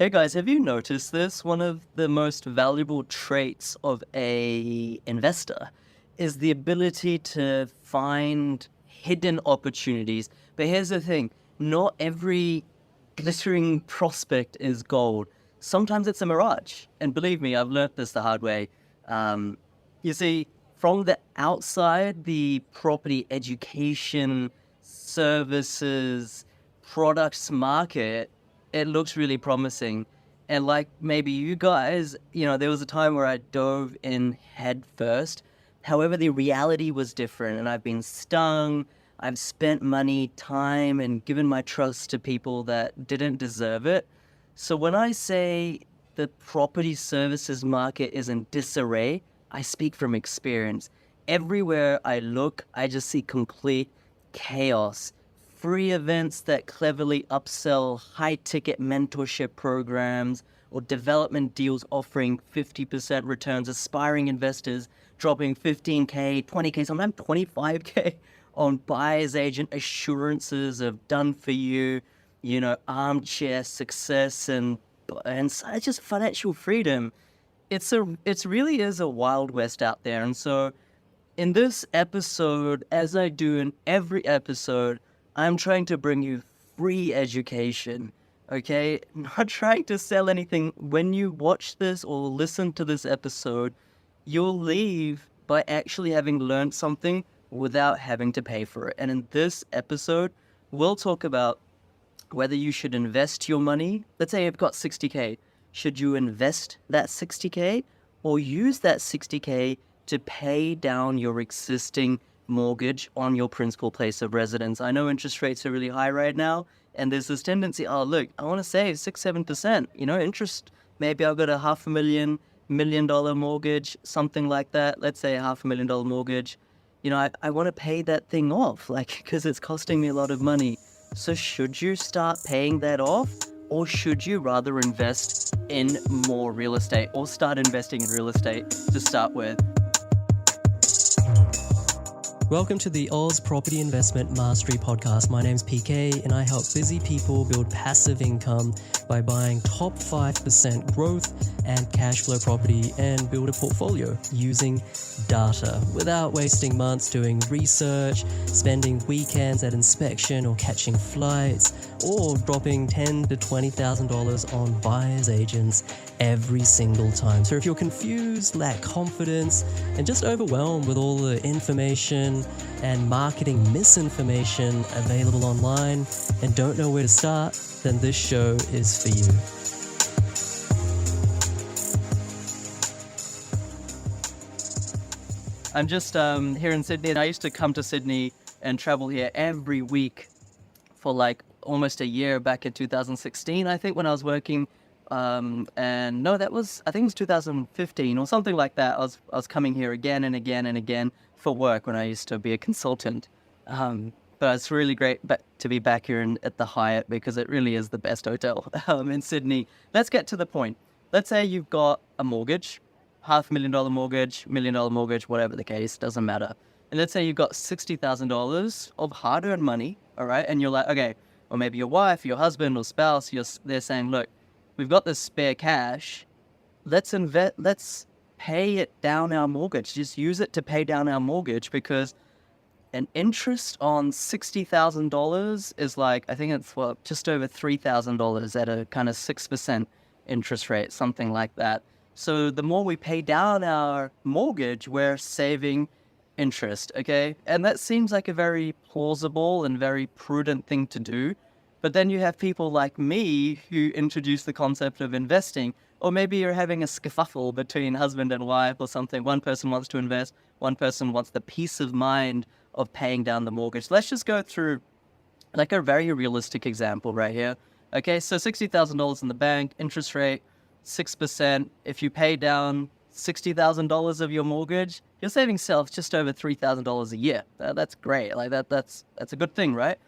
Hey guys, have you noticed this? One of the most valuable traits of a investor is the ability to find hidden opportunities. But here's the thing, not every glittering prospect is gold. Sometimes it's a mirage. And believe me, I've learnt this the hard way. You see, from the outside, the property education services products market, it looks really promising. And like maybe you guys, there was a time where I dove in head first. However, the reality was different and I've been stung. I've spent money, time, and given my trust to people that didn't deserve it. So when I say the property services market is in disarray, I speak from experience. Everywhere I look, I just see complete chaos. Free events that cleverly upsell high-ticket mentorship programs or development deals offering 50% returns, aspiring investors dropping 15K, 20K, sometimes 25K on buyer's agent assurances of done for you, armchair success and just financial freedom. It's really is a wild west out there. And so in this episode, as I do in every episode, I'm trying to bring you free education, okay? Not trying to sell anything. When you watch this or listen to this episode, you'll leave by actually having learned something without having to pay for it. And in this episode, we'll talk about whether you should invest your money. Let's say you've got 60K. Should you invest that 60K or use that 60K to pay down your existing mortgage on your principal place of residence? I know interest rates are really high right now, and there's this tendency, oh, look, I want to save 6-7%, interest. Maybe I've got a $500,000 $1 million mortgage, something like that. Let's say a $500,000 mortgage. I want to pay that thing off, because it's costing me a lot of money. So should you start paying that off, or should you rather invest in more real estate or start investing in real estate to start with? Welcome to the Oz Property Investment Mastery Podcast. My name's PK and I help busy people build passive income by buying top 5% growth and cash flow property and build a portfolio using data without wasting months doing research, spending weekends at inspection or catching flights, or dropping $10,000 to $20,000 on buyer's agents every single time. So if you're confused, lack confidence, and just overwhelmed with all the information and marketing misinformation available online and don't know where to start, then this show is for you. I'm just here in Sydney, and I used to come to Sydney and travel here every week for almost a year back in 2016, I think, when I was working. And no, I think it was 2015 or something like that. I was coming here again and again and again for work when I used to be a consultant. But it's really great to be back here at the Hyatt, because it really is the best hotel in Sydney. Let's get to the point. Let's say you've got a mortgage, $500,000 mortgage, $1 million mortgage, whatever the case, doesn't matter. And let's say you've got $60,000 of hard-earned money, all right? And you're like, okay, or maybe your wife, your husband or spouse, they're saying, look, we've got this spare cash. Let's pay it down our mortgage. Just use it to pay down our mortgage, because an interest on $60,000 is I think it's just over $3,000 at a kind of 6% interest rate, something like that. So the more we pay down our mortgage, we're saving interest, okay? And that seems like a very plausible and very prudent thing to do. But then you have people like me who introduce the concept of investing, or maybe you're having a scuffle between husband and wife or something. One person wants to invest, one person wants the peace of mind of paying down the mortgage. Let's just go through a very realistic example right here. Okay, so $60,000 in the bank, interest rate 6%. If you pay down $60,000 of your mortgage, you're saving yourself just over $3,000 a year. That's great. That's a good thing, right?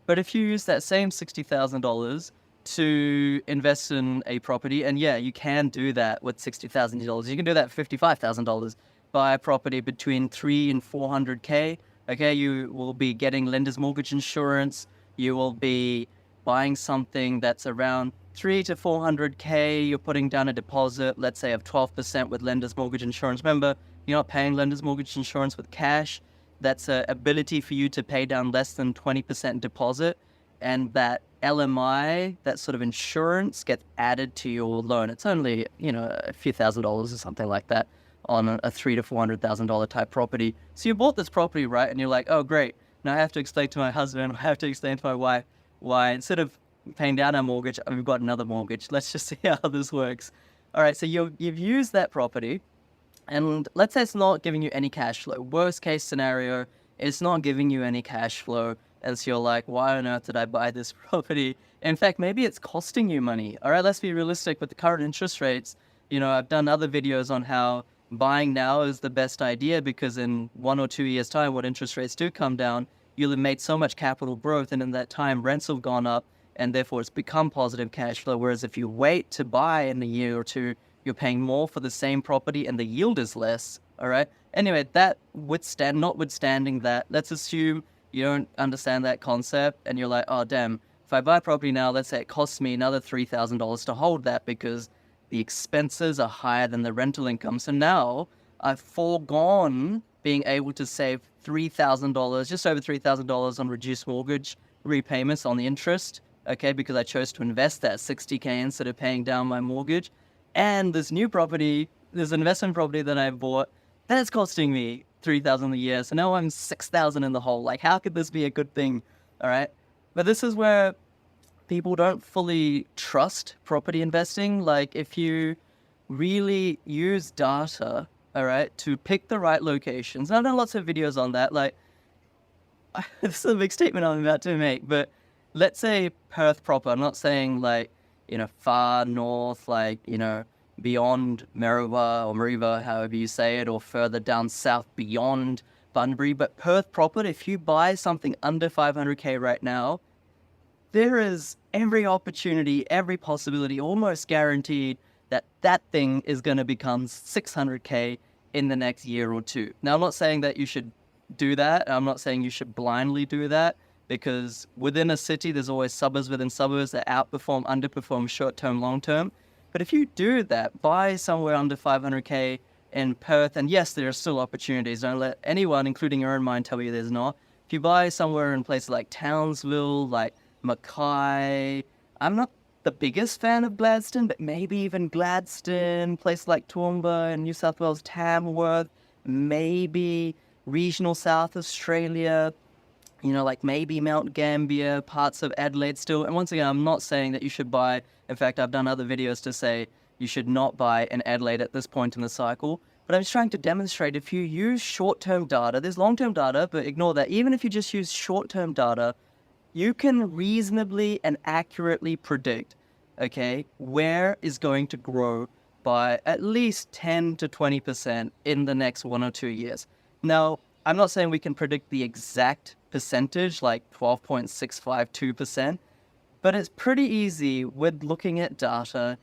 But if you use that same $60,000 to invest in a property, and yeah, you can do that with $60,000. You can do that for $55,000. Buy a property between $300,000 and $400,000. Okay, you will be getting lender's mortgage insurance. You will be buying something that's around 3 to 400K, you're putting down a deposit, let's say of 12% with lender's mortgage insurance. Remember, you're not paying lender's mortgage insurance with cash. That's an ability for you to pay down less than 20% deposit. And that LMI, that sort of insurance, gets added to your loan. It's only, a few $1,000s or something like that on a $300,000 to $400,000 type property. So you bought this property, right? And you're like, oh, great. Now I have to explain to my husband, I have to explain to my wife why instead of paying down our mortgage, we've got another mortgage. Let's just see how this works. All right, so you've used that property, and let's say it's not giving you any cash flow. Worst case scenario, it's not giving you any cash flow. And so you're like, why on earth did I buy this property? In fact, maybe it's costing you money. All right, let's be realistic with the current interest rates. I've done other videos on how buying now is the best idea because in 1 or 2 years' time, when interest rates do come down, you'll have made so much capital growth, and in that time, rents have gone up, and therefore it's become positive cash flow. Whereas if you wait to buy in a year or two, you're paying more for the same property and the yield is less. All right. Anyway, notwithstanding that, let's assume you don't understand that concept and you're like, oh, damn, if I buy property now, let's say it costs me another $3,000 to hold that because the expenses are higher than the rental income. So now I've foregone being able to save $3,000, just over $3,000 on reduced mortgage repayments on the interest, okay, because I chose to invest that $60K instead of paying down my mortgage. And this new property, this investment property that I bought, that's costing me $3,000 a year. So now I'm $6,000 in the hole. Like, how could this be a good thing? All right. But this is where people don't fully trust property investing. Like, if you really use data, all right, to pick the right locations. I've done lots of videos on that. Like, this is a big statement I'm about to make, but let's say Perth proper. I'm not saying like, far north, like, beyond Mariva, however you say it, or further down south beyond Bunbury. But Perth proper, if you buy something under 500K right now, there is every opportunity, every possibility, almost guaranteed that thing is going to become 600K in the next year or two. Now, I'm not saying that you should do that. I'm not saying you should blindly do that, because within a city, there's always suburbs within suburbs that outperform, underperform short-term, long-term. But if you do that, buy somewhere under 500K in Perth, and yes, there are still opportunities. Don't let anyone, including your own mind, tell you there's not. If you buy somewhere in places like Townsville, like Mackay, I'm not the biggest fan of Gladstone, but maybe even Gladstone, places like Toowoomba and New South Wales, Tamworth, maybe regional South Australia, like maybe Mount Gambier, parts of Adelaide still. And once again, I'm not saying that you should buy. In fact, I've done other videos to say you should not buy in Adelaide at this point in the cycle. But I'm just trying to demonstrate, if you use short-term data, there's long-term data, but ignore that. Even if you just use short-term data, you can reasonably and accurately predict, okay, where is going to grow by at least 10 to 20% in the next 1 or 2 years. Now, I'm not saying we can predict the exact percentage, like 12.652%, but it's pretty easy with looking at data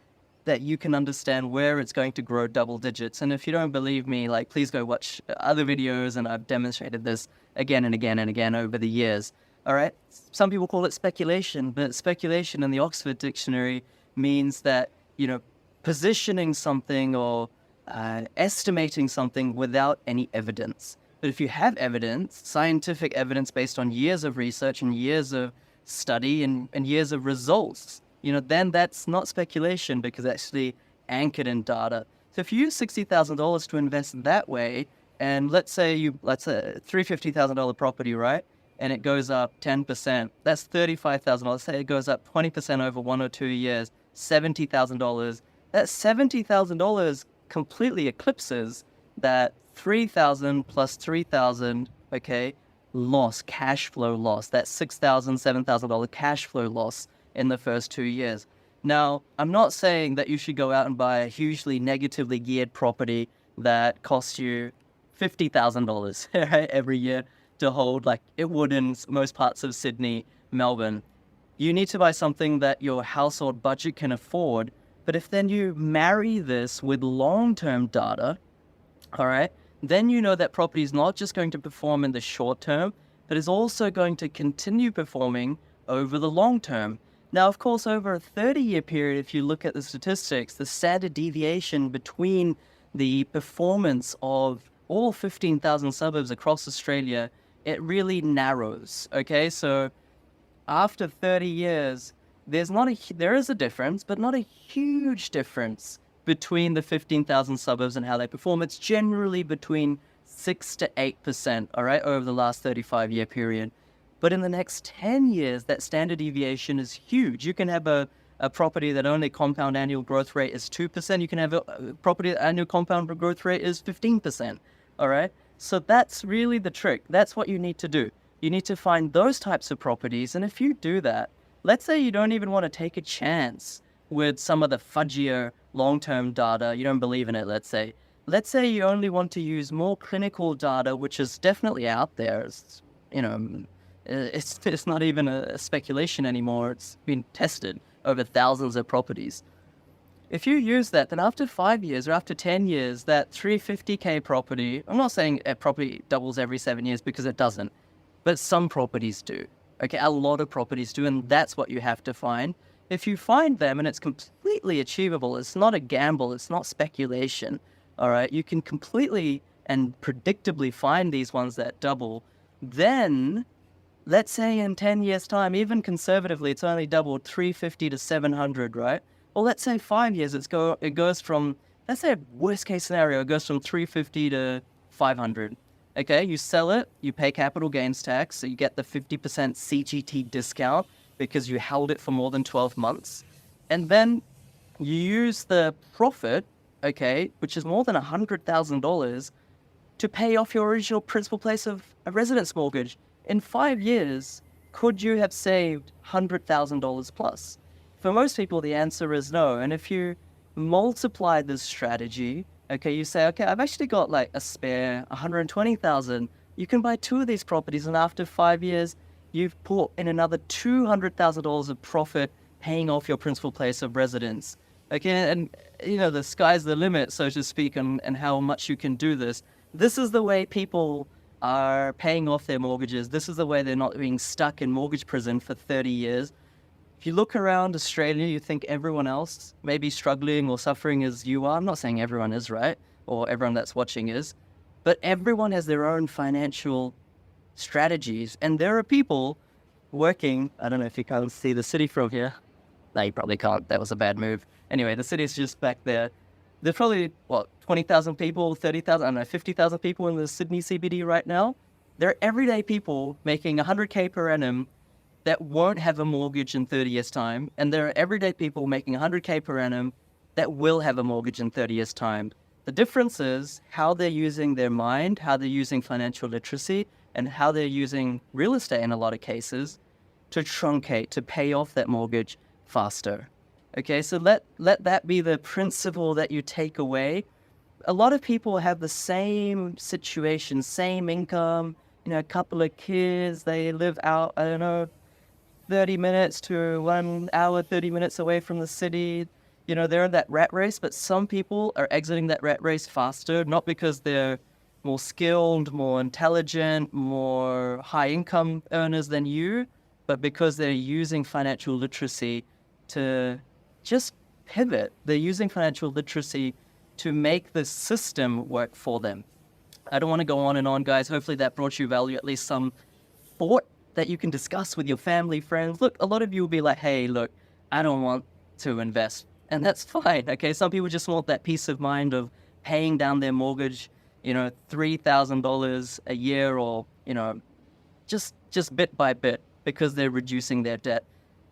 that you can understand where it's going to grow double digits. And if you don't believe me, like, please go watch other videos, and I've demonstrated this again and again and again over the years. All right. Some people call it speculation, but speculation in the Oxford Dictionary means that, positioning something or estimating something without any evidence. But if you have evidence, scientific evidence based on years of research and years of study and years of results, then that's not speculation, because it's actually anchored in data. So if you use $60,000 to invest that way, and let's say a $350,000 property, right? And it goes up 10%, that's $35,000. Say it goes up 20% over 1 or 2 years, $70,000. That $70,000 completely eclipses that $3,000 plus $3,000, okay, loss, cash flow loss, that $6,000, $7,000 cash flow loss in the first 2 years. Now, I'm not saying that you should go out and buy a hugely negatively geared property that costs you $50,000 right, every year to hold, like it would in most parts of Sydney, Melbourne. You need to buy something that your household budget can afford. But if then you marry this with long-term data, all right, then you know that property is not just going to perform in the short term, but is also going to continue performing over the long term. Now, of course, over a 30-year period, if you look at the statistics, the standard deviation between the performance of all 15,000 suburbs across Australia, it really narrows. Okay, so after 30 years, there is a difference, but not a huge difference between the 15,000 suburbs and how they perform. It's generally between 6 to 8%, all right, over the last 35-year period. But in the next 10 years, that standard deviation is huge. You can have a property that only compound annual growth rate is 2%. You can have a property that annual compound growth rate is 15%, all right? So that's really the trick. That's what you need to do. You need to find those types of properties. And if you do that, let's say you don't even want to take a chance with some of the fudgier long-term data. You don't believe in it, let's say. Let's say you only want to use more clinical data, which is definitely out there. It's, it's not even a speculation anymore. It's been tested over thousands of properties. If you use that, then after 5 years or after 10 years, that 350K property, I'm not saying a property doubles every 7 years because it doesn't, but some properties do. Okay, a lot of properties do, and that's what you have to find. If you find them and it's completely achievable, it's not a gamble, it's not speculation, all right? You can completely and predictably find these ones that double. Then, let's say in 10 years' time, even conservatively, it's only doubled 350 to 700, right? Well, let's say 5 years, it goes from, let's say worst case scenario, it goes from 350 to 500. Okay, you sell it, you pay capital gains tax, so you get the 50% CGT discount because you held it for more than 12 months. And then you use the profit, okay, which is more than $100,000, to pay off your original principal place of a residence mortgage. In 5 years, could you have saved $100,000 plus? For most people, the answer is no. And if you multiply this strategy, okay, you say, okay, I've actually got like a spare 120,000. You can buy 2 of these properties, and after 5 years, you've put in another $200,000 of profit paying off your principal place of residence. Okay, and the sky's the limit, so to speak, and how much you can do this. This is the way people are paying off their mortgages. This is the way they're not being stuck in mortgage prison for 30 years. If you look around Australia, you think everyone else may be struggling or suffering as you are. I'm not saying everyone is, right? Or everyone that's watching is. But everyone has their own financial strategies. And there are people working, I don't know if you can't see the city from here. No, you probably can't. That was a bad move. Anyway, the city's just back there. There's probably, 20,000 people, 30,000, I don't know, 50,000 people in the Sydney CBD right now. There are everyday people making 100K per annum that won't have a mortgage in 30 years' time. And there are everyday people making 100K per annum that will have a mortgage in 30 years' time. The difference is how they're using their mind, how they're using financial literacy, and how they're using real estate in a lot of cases to truncate, to pay off that mortgage faster. Okay, so let that be the principle that you take away. A lot of people have the same situation, same income, a couple of kids, they live out, 30 minutes to 1 hour, 30 minutes away from the city. They're in that rat race, but some people are exiting that rat race faster, not because they're more skilled, more intelligent, more high income earners than you, but because they're using financial literacy to just pivot. They're using financial literacy to make the system work for them. I don't want to go on and on, guys. Hopefully that brought you value, at least some thought that you can discuss with your family, friends. Look, a lot of you will be like, hey, look, I don't want to invest. And that's fine, okay? Some people just want that peace of mind of paying down their mortgage, $3,000 a year or, just bit by bit because they're reducing their debt.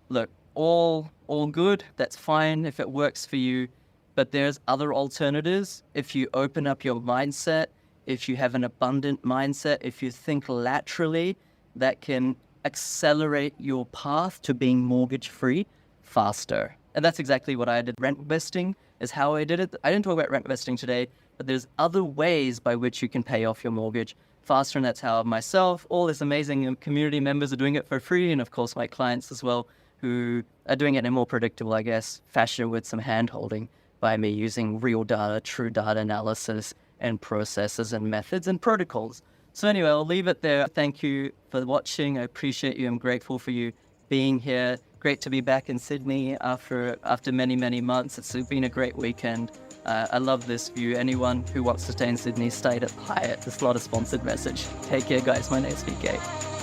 Look, all good. That's fine if it works for you. But there's other alternatives. If you open up your mindset, if you have an abundant mindset, if you think laterally, that can accelerate your path to being mortgage-free faster. And that's exactly what I did. Rent investing is how I did it. I didn't talk about rent investing today, but there's other ways by which you can pay off your mortgage faster. And that's how myself, all this amazing community members are doing it for free. And of course, my clients as well, who are doing it in a more predictable, fashion with some hand-holding by me using real data, true data analysis and processes and methods and protocols. So anyway, I'll leave it there. Thank you for watching. I appreciate you. I'm grateful for you being here. Great to be back in Sydney after many months. It's been a great weekend. I love this view. Anyone who wants to stay in Sydney, stay at Hyatt. It's not a sponsored message. Take care, guys. My name's PK.